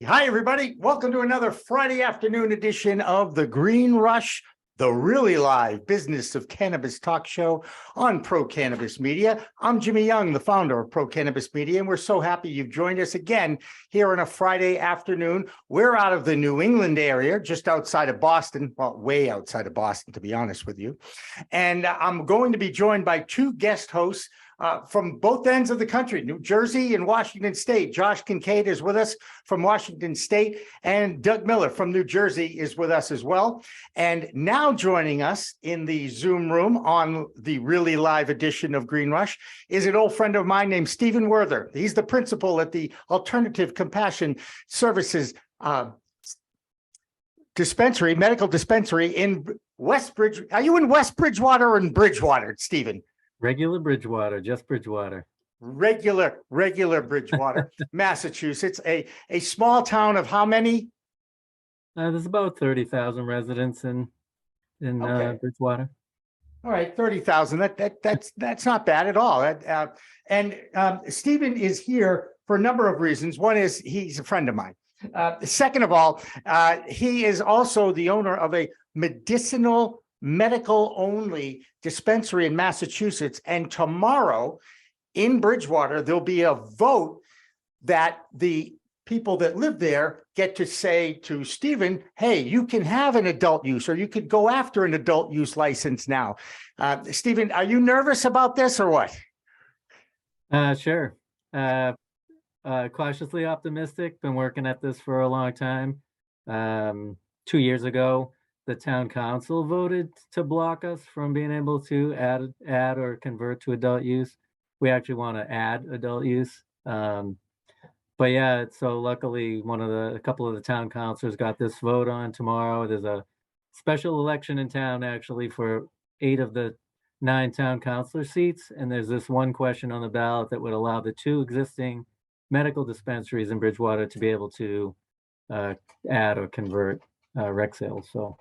Hi, everybody. Welcome to another Friday afternoon edition of the Green Rush, the really live business of cannabis talk show on Pro Cannabis Media. I'm Jimmy Young, the founder of Pro Cannabis Media, and we're so happy you've joined us again here on a Friday afternoon. We're out of the New England area, just outside of Boston, well, way outside of Boston, to be honest with you. And I'm going to be joined by two guest hosts from both ends of the country, New Jersey and Washington State. Josh Kincaid is with us from Washington State, and Doug Miller from New Jersey is with us as well. And now joining us in the Zoom room on the really live edition of Green Rush is an old friend of mine named Stephen Werther. He's the principal at the Alternative Compassion Services dispensary, medical dispensary in West Bridge. Are you in West Bridgewater or in Bridgewater, Stephen? Regular Bridgewater, just Bridgewater. Regular Bridgewater, Massachusetts, a small town of how many? There's about 30,000 residents in Bridgewater. All right, 30,000. That's not bad at all. Stephen is here for a number of reasons. One is he's a friend of mine. Second of all, he is also the owner of a medical only dispensary in Massachusetts. And tomorrow in Bridgewater, there'll be a vote that the people that live there get to say to Stephen, hey, you can have an adult use, or you could go after an adult use license now. Stephen, are you nervous about this or what? Sure. Cautiously optimistic. Been working at this for a long time. 2 years ago, the town council voted to block us from being able to add or convert to adult use. We actually want to add adult use. But yeah, so luckily a couple of the town councilors got this vote on tomorrow. There's a special election in town actually for 8 of the 9 town councilor seats. And there's this one question on the ballot that would allow the 2 existing medical dispensaries in Bridgewater to be able to add or convert rec sales. So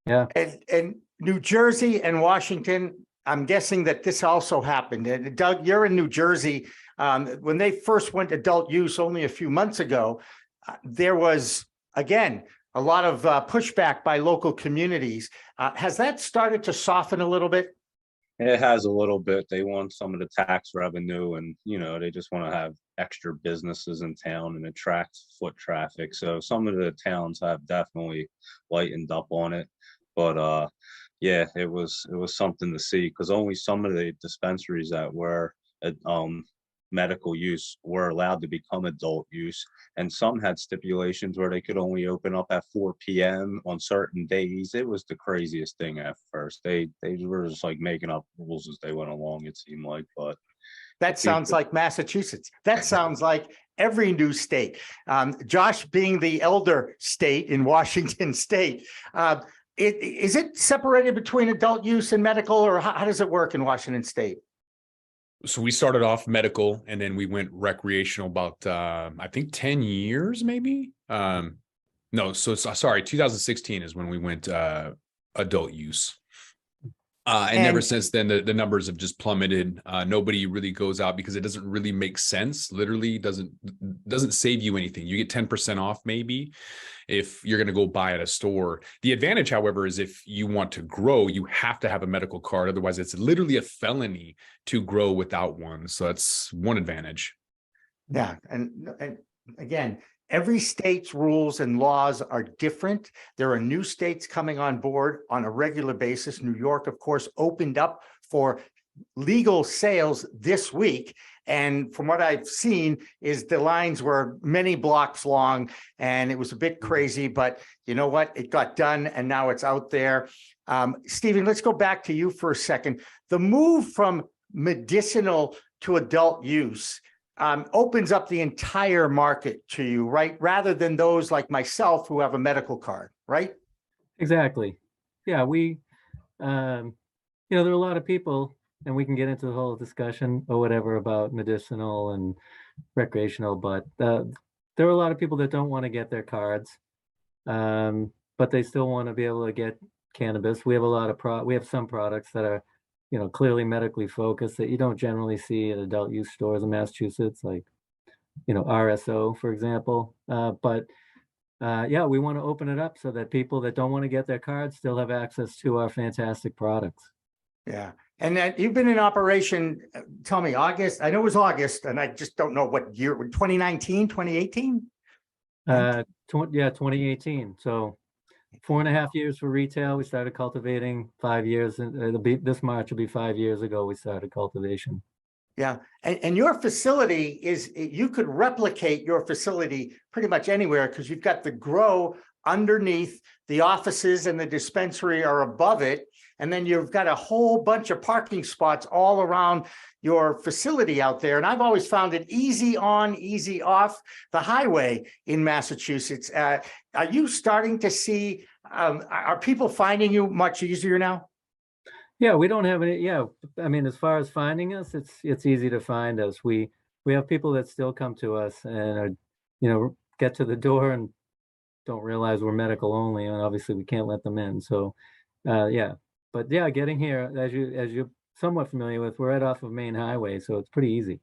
yeah. And New Jersey and Washington, I'm guessing that this also happened. And Doug, you're in New Jersey. When they first went adult use only a few months ago, there was, again, a lot of pushback by local communities. Has that started to soften a little bit? It has a little bit. They want some of the tax revenue, and they just want to have extra businesses in town and attract foot traffic. So some of the towns have definitely lightened up on it. But yeah, it was something to see, because only some of the dispensaries that were medical use were allowed to become adult use, and some had stipulations where they could only open up at 4 p.m. on certain days. It was the craziest thing at first. They were just like making up rules as they went along, it seemed like. But that sounds like Massachusetts. That sounds like every new state. Josh, being the elder state in Washington State, is it separated between adult use and medical, or how does it work in Washington State? So we started off medical, and then we went recreational about, I think 10 years, maybe. No, so sorry, 2016 is when we went adult use. And ever since then, the numbers have just plummeted. Nobody really goes out because it doesn't really make sense. Literally doesn't save you anything. You get 10% off maybe if you're going to go buy at a store. The advantage, however, is if you want to grow, you have to have a medical card. Otherwise, it's literally a felony to grow without one. So that's one advantage. Yeah. And again, every state's rules and laws are different. There are new states coming on board on a regular basis. New York, of course, opened up for legal sales this week. And from what I've seen is the lines were many blocks long, and it was a bit crazy, but you know what? It got done, and now it's out there. Stephen, let's go back to you for a second. The move from medicinal to adult use opens up the entire market to you, right? Rather than those like myself who have a medical card, right? Exactly. Yeah, there are a lot of people, and we can get into the whole discussion or whatever about medicinal and recreational, but there are a lot of people that don't want to get their cards, but they still want to be able to get cannabis. We have we have some products that are clearly medically focused that you don't generally see at adult use stores in Massachusetts, like RSO, for example. But yeah, we want to open it up so that people that don't want to get their cards still have access to our fantastic products. Yeah. And then you've been in operation, tell me, August, I know it was August, and I just don't know what year, 2019, 2018? Yeah, 2018. So 4.5 years for retail. We started cultivating 5 years, and this March will be 5 years ago we started cultivation. Yeah. And your facility you could replicate your facility pretty much anywhere because you've got the grow underneath, the offices and the dispensary are above it. And then you've got a whole bunch of parking spots all around your facility out there. And I've always found it easy on, easy off the highway in Massachusetts. Are you starting to see, are people finding you much easier now? Yeah, we don't have any. Yeah, I mean, as far as finding us, it's easy to find us. We have people that still come to us and are, get to the door and don't realize we're medical only, and obviously we can't let them in. So, yeah, but yeah, getting here, as you're somewhat familiar with, we're right off of Main Highway, so it's pretty easy.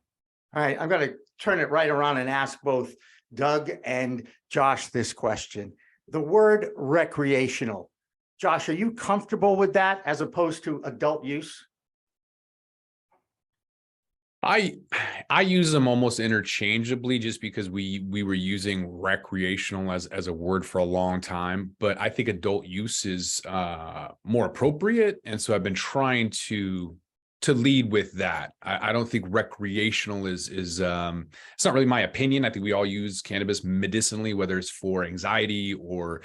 All right, I'm going to turn it right around and ask both Doug and Josh this question. The word recreational. Josh, are you comfortable with that as opposed to adult use? I use them almost interchangeably just because we were using recreational as a word for a long time, but I think adult use is more appropriate, and so I've been trying to lead with that. I don't think recreational is it's not really my opinion. I think we all use cannabis medicinally, whether it's for anxiety or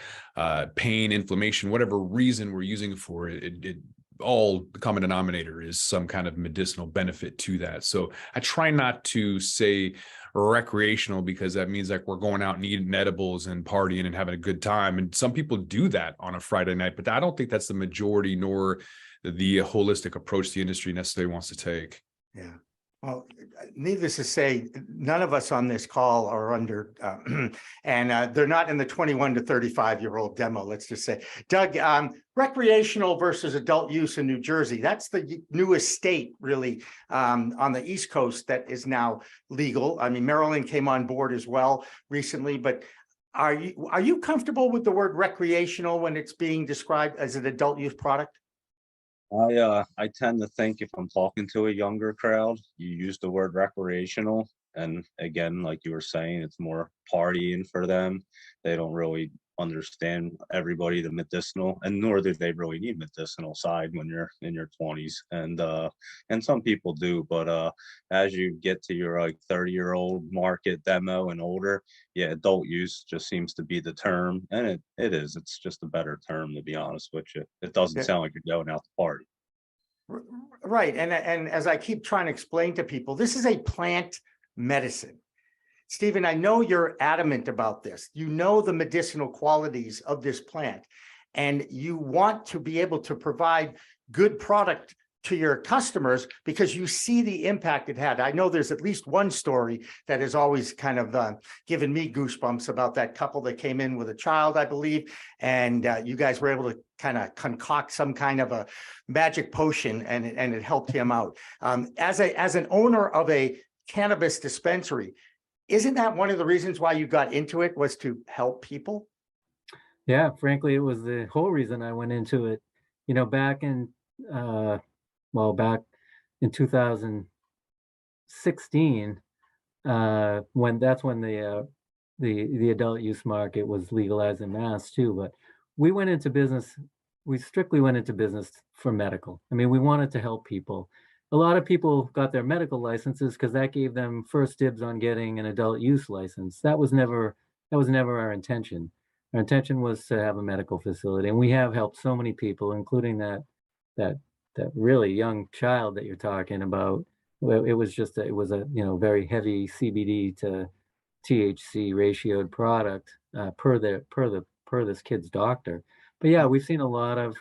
pain, inflammation, whatever reason we're using it for. It all the common denominator is some kind of medicinal benefit to that. So I try not to say recreational because that means like we're going out and eating edibles and partying and having a good time. And some people do that on a Friday night, but I don't think that's the majority nor the holistic approach the industry necessarily wants to take. Yeah. Well, needless to say, none of us on this call are under, and they're not in the 21 to 35-year-old demo, let's just say. Doug, recreational versus adult use in New Jersey, that's the newest state really on the East Coast that is now legal. I mean, Maryland came on board as well recently, but are you comfortable with the word recreational when it's being described as an adult use product? I tend to think if I'm talking to a younger crowd, you use the word recreational, and again, like you were saying, it's more partying for them. They don't really understand everybody the medicinal, and nor do they really need medicinal side when you're in your 20s. And some people do, but as you get to your like 30-year-old market demo and older, yeah, adult use just seems to be the term, and it is. It's just a better term, to be honest with you. It doesn't sound like you're going out to party. Right. And as I keep trying to explain to people, this is a plant medicine. Stephen, I know you're adamant about this. You know the medicinal qualities of this plant, and you want to be able to provide good product to your customers because you see the impact it had. I know there's at least one story that has always kind of given me goosebumps about that couple that came in with a child, I believe, and you guys were able to kind of concoct some kind of a magic potion, and it helped him out. As an owner of a cannabis dispensary, isn't that one of the reasons why you got into it, was to help people? Yeah, frankly, it was the whole reason I went into it. Back in back in 2016, when the adult use market was legalized in Mass too. But we went into business. We strictly went into business for medical. I mean, we wanted to help people. A lot of people got their medical licenses because that gave them first dibs on getting an adult use license. That was never our intention. Our intention was to have a medical facility, and we have helped so many people, including that really young child that you're talking about. It was a very heavy CBD to THC ratioed product per this kid's doctor. But yeah, we've seen a lot of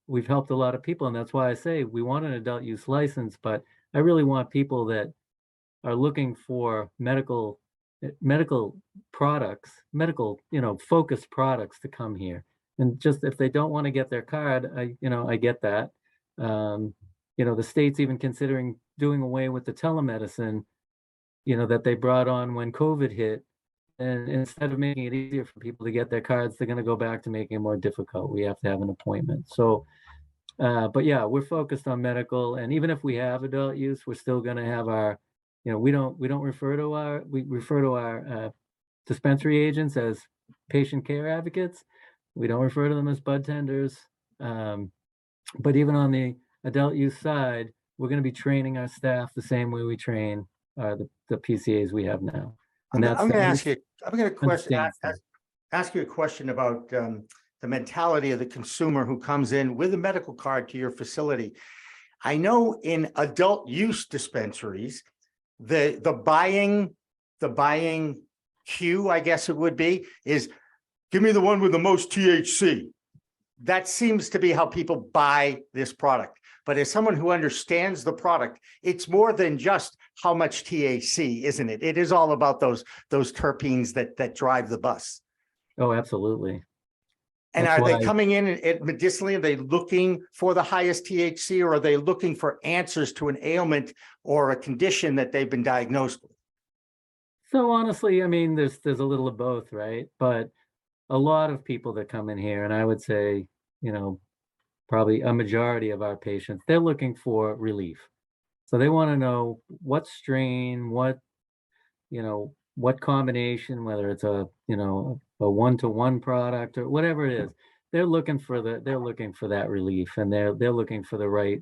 we've helped a lot of people, and that's why I say we want an adult use license, but I really want people that are looking for medical products, focused products to come here. And just if they don't want to get their card, I get that. The state's even considering doing away with the telemedicine that they brought on when COVID hit. And instead of making it easier for people to get their cards, they're going to go back to making it more difficult. We have to have an appointment. So, but yeah, we're focused on medical. And even if we have adult use, we're still going to have our, we don't refer to our dispensary agents as patient care advocates. We don't refer to them as bud tenders. But even on the adult use side, we're going to be training our staff the same way we train the PCAs we have now. And I'm going to ask you. I'm going to ask you a question about the mentality of the consumer who comes in with a medical card to your facility. I know in adult use dispensaries, the buying queue, I guess it would be, is give me the one with the most THC. That seems to be how people buy this product. But as someone who understands the product, it's more than just how much THC, isn't it? It is all about those terpenes that drive the bus. Oh, absolutely. And are they coming in medicinally? Are they looking for the highest THC, or are they looking for answers to an ailment or a condition that they've been diagnosed with? So honestly, I mean, there's a little of both, right? But a lot of people that come in here, and I would say, probably a majority of our patients, they're looking for relief. So they want to know what strain, what combination, whether it's a one-to-one product or whatever it is. They're looking for that relief, and they're looking for the right,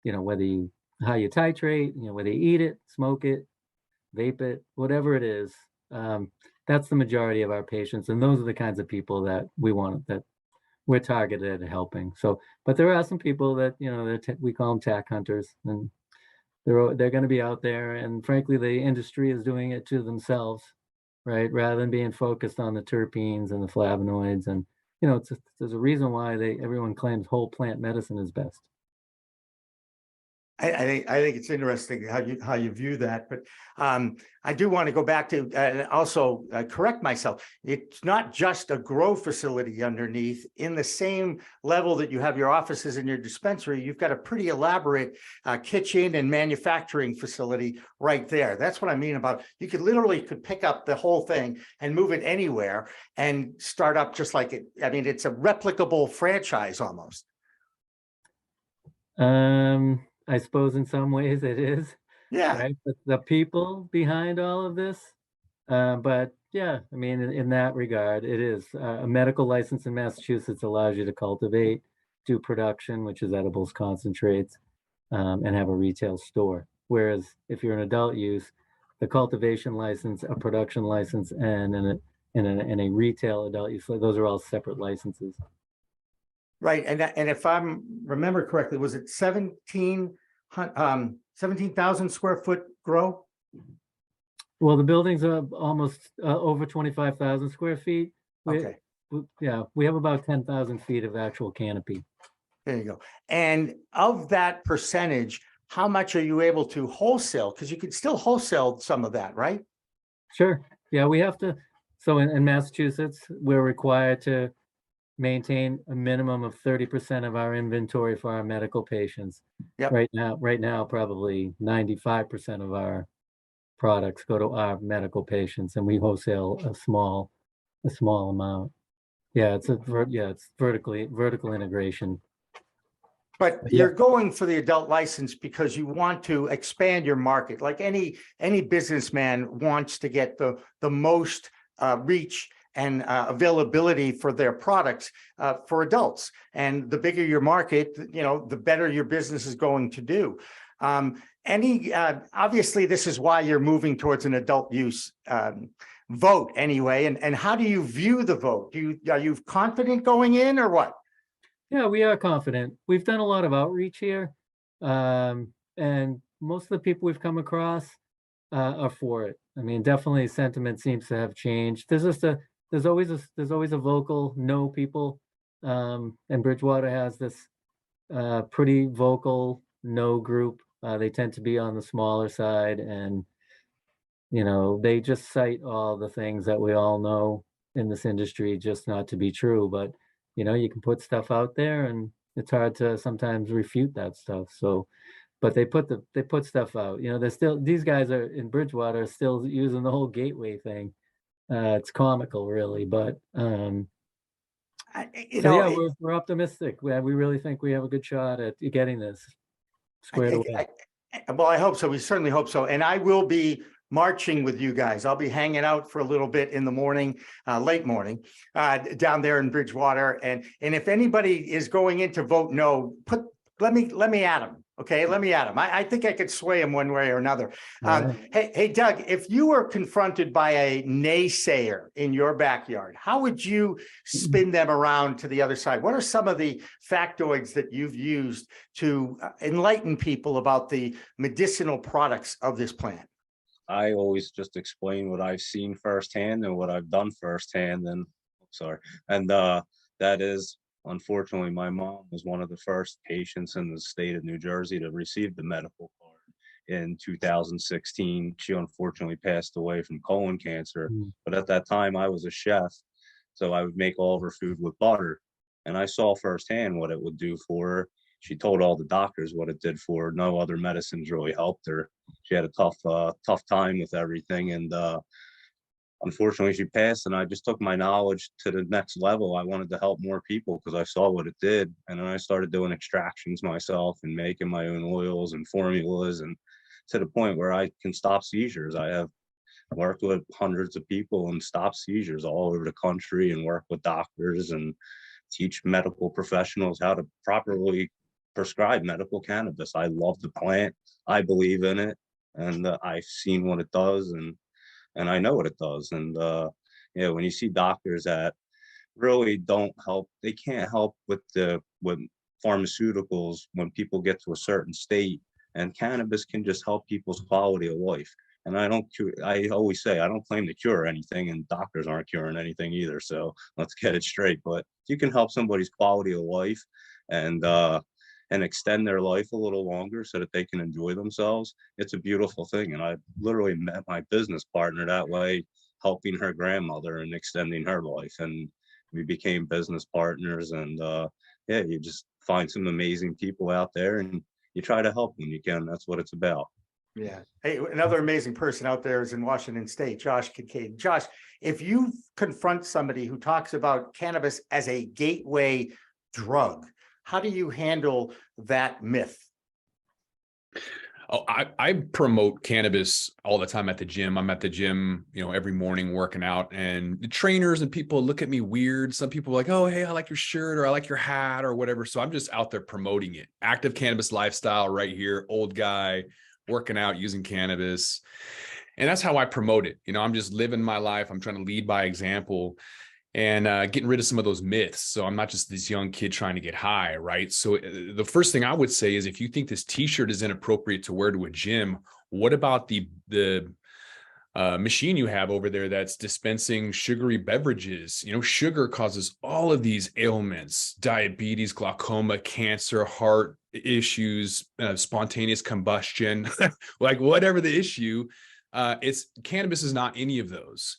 how you titrate, whether you eat it, smoke it, vape it, whatever it is. That's the majority of our patients, and those are the kinds of people that we're targeted at helping. So, but there are some people that we call them tack hunters, and they're going to be out there. And frankly, the industry is doing it to themselves, right? Rather than being focused on the terpenes and the flavonoids, and there's a reason why everyone claims whole plant medicine is best. I think it's interesting how you view that, but I do want to go back to and also correct myself. It's not just a grow facility underneath. In the same level that you have your offices and your dispensary, you've got a pretty elaborate kitchen and manufacturing facility right there. That's what I mean about you could pick up the whole thing and move it anywhere and start up just like it. I mean, it's a replicable franchise almost. I suppose in some ways it is. Yeah. Right. The people behind all of this. But yeah, I mean, in that regard, it is a medical license in Massachusetts allows you to cultivate, do production, which is edibles, concentrates, and have a retail store. Whereas if you're an adult use, the cultivation license, a production license, and a retail adult use, those are all separate licenses. Right, and if I remember correctly, was it 17,000 square foot grow? Well, the buildings are almost over 25,000 square feet. Okay. We have about 10,000 feet of actual canopy. There you go. And of that percentage, how much are you able to wholesale? Because you could still wholesale some of that, right? Sure. Yeah, we have to. So in Massachusetts, we're required to maintain a minimum of 30% of our inventory for our medical patients. Yep. Right now, probably 95% of our products go to our medical patients, and we wholesale a small amount. Yeah, it's vertical integration. But you're going for the adult license because you want to expand your market. Like any businessman wants to get the most reach and availability for their products for adults. And the bigger your market, the better your business is going to do. Obviously, this is why you're moving towards an adult use vote anyway. And how do you view the vote? Are you confident going in or what? Yeah, we are confident. We've done a lot of outreach here. And most of the people we've come across are for it. I mean, definitely sentiment seems to have changed. There's always a vocal no people, and Bridgewater has this pretty vocal no group. They tend to be on the smaller side, and they just cite all the things that we all know in this industry just not to be true. But you can put stuff out there, and it's hard to sometimes refute that stuff. So, but they put stuff out. You know, they're still, these guys are in Bridgewater still using the whole gateway thing. It's comical, really, but You so know, yeah, we're optimistic. We really think we have a good shot at getting this squared away. well, I hope so. We certainly hope so. And I will be marching with you guys. I'll be hanging out for a little bit in the morning, late morning, down there in Bridgewater. And if anybody is going in to vote no, let me at them. Okay, let me at them. I think I could sway them one way or another. Yeah. Hey, Doug, if you were confronted by a naysayer in your backyard, how would you spin them around to the other side? What are some of the factoids that you've used to enlighten people about the medicinal products of this plant? I always just explain what I've seen firsthand and what I've done firsthand. And that is, unfortunately, my mom was one of the first patients in the state of New Jersey to receive the medical card in 2016. She unfortunately passed away from colon cancer. But at that time, I was a chef, so I would make all of her food with butter. And I saw firsthand what it would do for her. She told all the doctors what it did for her. No other medicines really helped her. She had a tough time with everything. And unfortunately, she passed, and I just took my knowledge to the next level. I wanted to help more people because I saw what it did. And then I started doing extractions myself and making my own oils and formulas, and to the point where I can stop seizures. I have worked with hundreds of people and stopped seizures all over the country, and work with doctors and teach medical professionals how to properly prescribe medical cannabis. I love the plant. I believe in it, and I've seen what it does, and I know what it does. And when you see doctors that really don't help, they can't help with pharmaceuticals when people get to a certain state, and cannabis can just help people's quality of life. And I always say I don't claim to cure anything, and doctors aren't curing anything either. So let's get it straight. But if you can help somebody's quality of life and extend their life a little longer so that they can enjoy themselves, it's a beautiful thing. And I literally met my business partner that way, helping her grandmother and extending her life. And we became business partners. And you just find some amazing people out there, and you try to help when you can. That's what it's about. Yeah. Hey, another amazing person out there is in Washington State, Josh Kincaid. Josh, if you confront somebody who talks about cannabis as a gateway drug, how do you handle that myth? Oh, I promote cannabis all the time at the gym. I'm at the gym, every morning working out, and the trainers and people look at me weird. Some people are like, oh, hey, I like your shirt, or I like your hat, or whatever. So I'm just out there promoting it. Active cannabis lifestyle right here. Old guy working out, using cannabis. And that's how I promote it. I'm just living my life. I'm trying to lead by example, and getting rid of some of those myths. So I'm not just this young kid trying to get high, right? So the first thing I would say is, if you think this t-shirt is inappropriate to wear to a gym, what about the machine you have over there that's dispensing sugary beverages? Sugar causes all of these ailments: diabetes, glaucoma, cancer, heart issues, spontaneous combustion, like whatever the issue. Cannabis is not any of those.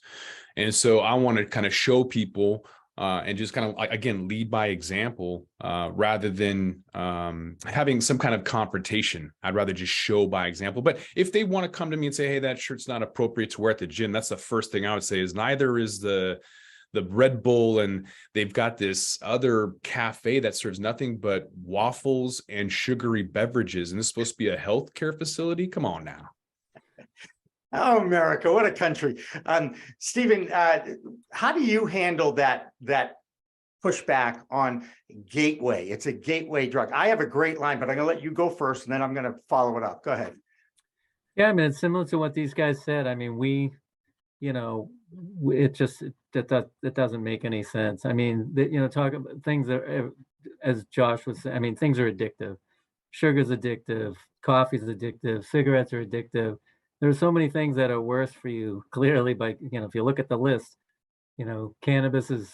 And so I want to kind of show people and just kind of, again, lead by example rather than having some kind of confrontation. I'd rather just show by example. But if they want to come to me and say, hey, that shirt's not appropriate to wear at the gym, that's the first thing I would say is, neither is the Red Bull, and they've got this other cafe that serves nothing but waffles and sugary beverages. And this is supposed to be a healthcare facility. Come on now. Oh, America, what a country. Stephen, how do you handle that pushback on gateway? It's a gateway drug. I have a great line, but I'm going to let you go first, and then I'm going to follow it up. Go ahead. Yeah, I mean, it's similar to what these guys said. I mean, it doesn't make any sense. I mean, talk about things that, as Josh was saying, I mean, things are addictive. Sugar's addictive. Coffee's addictive. Cigarettes are addictive. There's so many things that are worse for you, clearly, but if you look at the list, cannabis is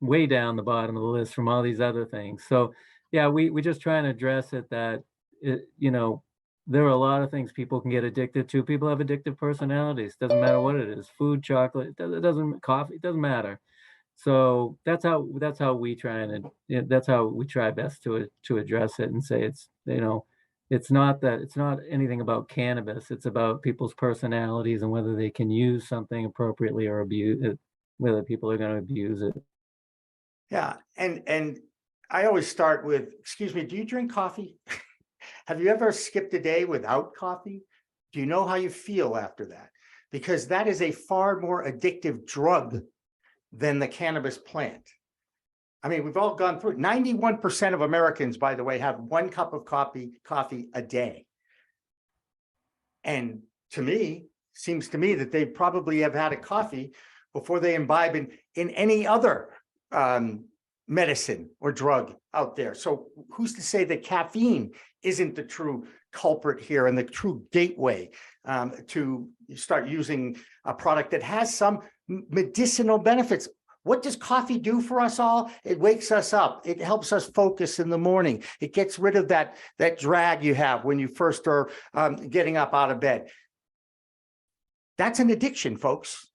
way down the bottom of the list from all these other things. So yeah, we just try and address it, that there are a lot of things people can get addicted to. People have addictive personalities. Doesn't matter what it is: food, chocolate, coffee, it doesn't matter. So that's how we try that's how we try best to address it and say it's, it's not anything about cannabis. It's about people's personalities and whether they can use something appropriately or abuse it, whether people are going to abuse it. Yeah, and I always start with, excuse me, do you drink coffee? Have you ever skipped a day without coffee? Do you know how you feel after that? Because that is a far more addictive drug than the cannabis plant. I mean, we've all gone through it. 91% of Americans, by the way, have 1 cup of coffee a day. And to me, seems to me that they probably have had a coffee before they imbibe in any other medicine or drug out there. So who's to say that caffeine isn't the true culprit here and the true gateway to start using a product that has some medicinal benefits? What does coffee do for us all? It wakes us up. It helps us focus in the morning. It gets rid of that drag you have when you first are getting up out of bed. That's an addiction, folks.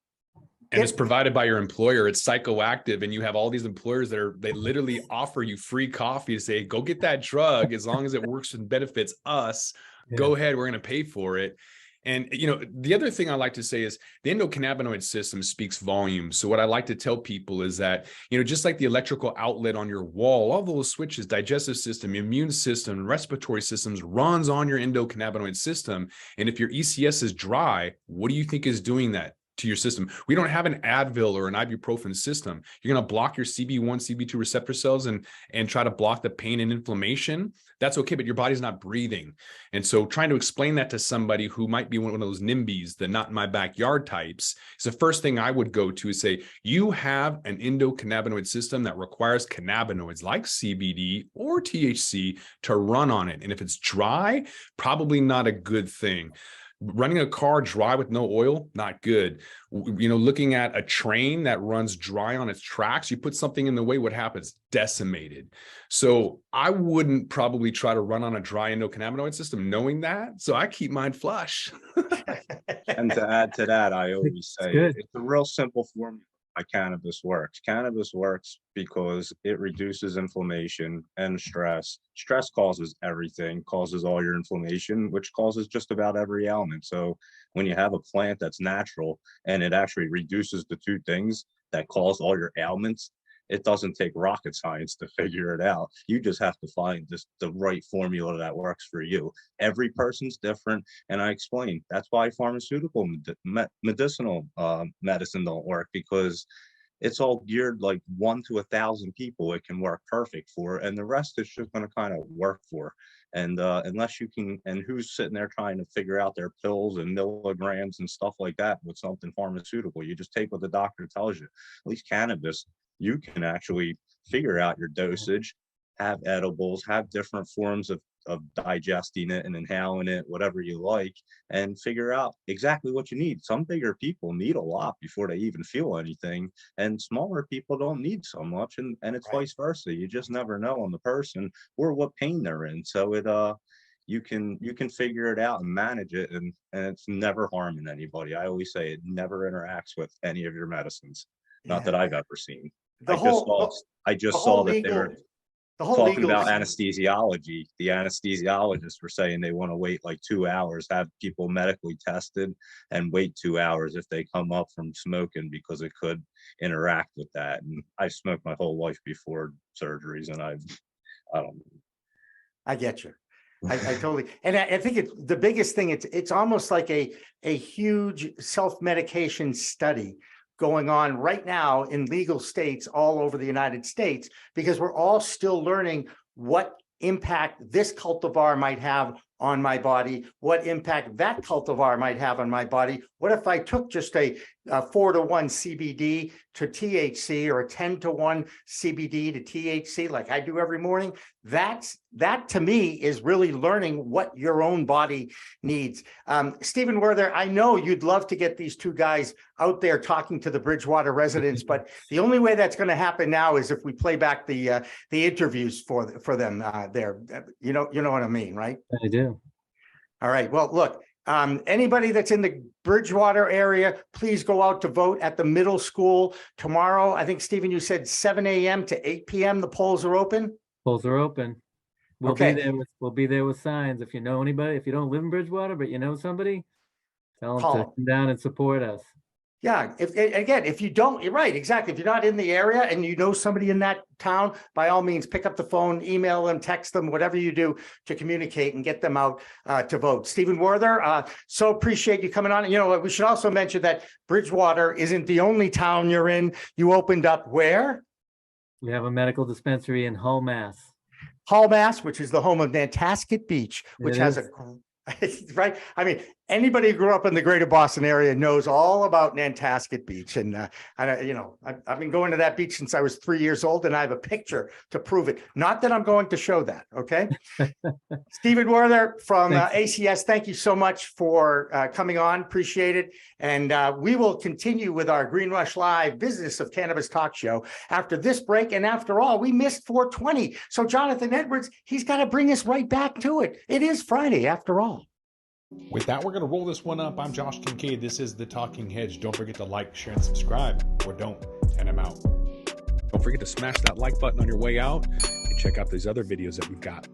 And it's provided by your employer. It's psychoactive, and you have all these employers they literally offer you free coffee to say, go get that drug as long as it works and benefits us. Yeah. Go ahead, we're going to pay for it. And, you know, the other thing I like to say is the endocannabinoid system speaks volumes. So what I like to tell people is that, you know, just like the electrical outlet on your wall, all those switches, digestive system, immune system, respiratory systems runs on your endocannabinoid system. And if your ECS is dry, what do you think is doing that to your system? We don't have an Advil or an ibuprofen system. You're going to block your CB1, CB2 receptor cells and try to block the pain and inflammation. That's okay, but your body's not breathing. And so trying to explain that to somebody who might be one of those NIMBYs, the not in my backyard types, is the first thing I would go to is say, you have an endocannabinoid system that requires cannabinoids like CBD or THC to run on it. And if it's dry, probably not a good thing. Running a car dry with no oil, not good. You know, looking at a train that runs dry on its tracks, you put something in the way, what happens? Decimated. So I wouldn't probably try to run on a dry endocannabinoid system knowing that. So I keep mine flush. And to add to that, I always say it's a real simple formula. Why cannabis works. Cannabis works because it reduces inflammation and stress. Stress causes everything, causes all your inflammation, which causes just about every ailment. So when you have a plant that's natural and it actually reduces the two things that cause all your ailments, it doesn't take rocket science to figure it out. You just have to find the right formula that works for you. Every person's different. And I explained, that's why pharmaceutical medicinal medicine don't work, because it's all geared like 1 to 1,000 people it can work perfect for, and the rest is just going to kind of work for. And unless you can, and who's sitting there trying to figure out their pills and milligrams and stuff like that with something pharmaceutical? You just take what the doctor tells you. At least cannabis, you can actually figure out your dosage, have edibles, have different forms of digesting it and inhaling it, whatever you like, and figure out exactly what you need. Some bigger people need a lot before they even feel anything, and smaller people don't need so much, and it's vice versa. You just never know on the person or what pain they're in. So it you can figure it out and manage it, and it's never harming anybody. I always say it never interacts with any of your medicines. Not that I've ever seen. I just saw that they were talking about anesthesiology. The anesthesiologists were saying they want to wait like 2 hours, have people medically tested, and wait 2 hours if they come up from smoking, because it could interact with that. And I smoked my whole life before surgeries, and I get you. I totally, and I think it's the biggest thing. It's almost like a huge self-medication study going on right now in legal states all over the United States, because we're all still learning what impact this cultivar might have on my body, what impact that cultivar might have on my body. What if I took just a 4-to-1 CBD to THC, or a 10-to-1 CBD to THC like I do every morning? That to me is really learning what your own body needs. Stephen Werther, I know you'd love to get these two guys out there talking to the Bridgewater residents, but the only way that's going to happen now is if we play back the interviews for them there. You know what I mean, right? I do. All right. Well, look, anybody that's in the Bridgewater area, please go out to vote at the middle school tomorrow. I think, Stephen, you said 7 a.m. to 8 p.m. the polls are open. Polls are open. We'll Okay. be there with signs. If you know anybody, if you don't live in Bridgewater, but you know somebody, tell them Call to 'em. come down and support us. Yeah, if you don't, you're right, exactly. If you're not in the area and you know somebody in that town, by all means, pick up the phone, email them, text them, whatever you do to communicate and get them out to vote. Stephen Werther, so appreciate you coming on. You know, we should also mention that Bridgewater isn't the only town you're in. You opened up where? We have a medical dispensary in Hull, Mass. Hull, Mass, which is the home of Nantasket Beach, which It has is. right. I mean, anybody who grew up in the greater Boston area knows all about Nantasket Beach. And, you know, I've been going to that beach since I was 3 years old, and I have a picture to prove it. Not that I'm going to show that. Okay. Stephen Werther from ACS, thank you so much for coming on. Appreciate it. And we will continue with our Green Rush Live Business of Cannabis talk show after this break. And after all, we missed 420. So Jonathan Edwards, he's got to bring us right back to it. It is Friday after all. With that, we're going to roll this one up. I'm Josh Kincaid. This is The Talking Hedge. Don't forget to like, share, and subscribe, or don't, and I'm out. Don't forget to smash that like button on your way out and check out these other videos that we've got.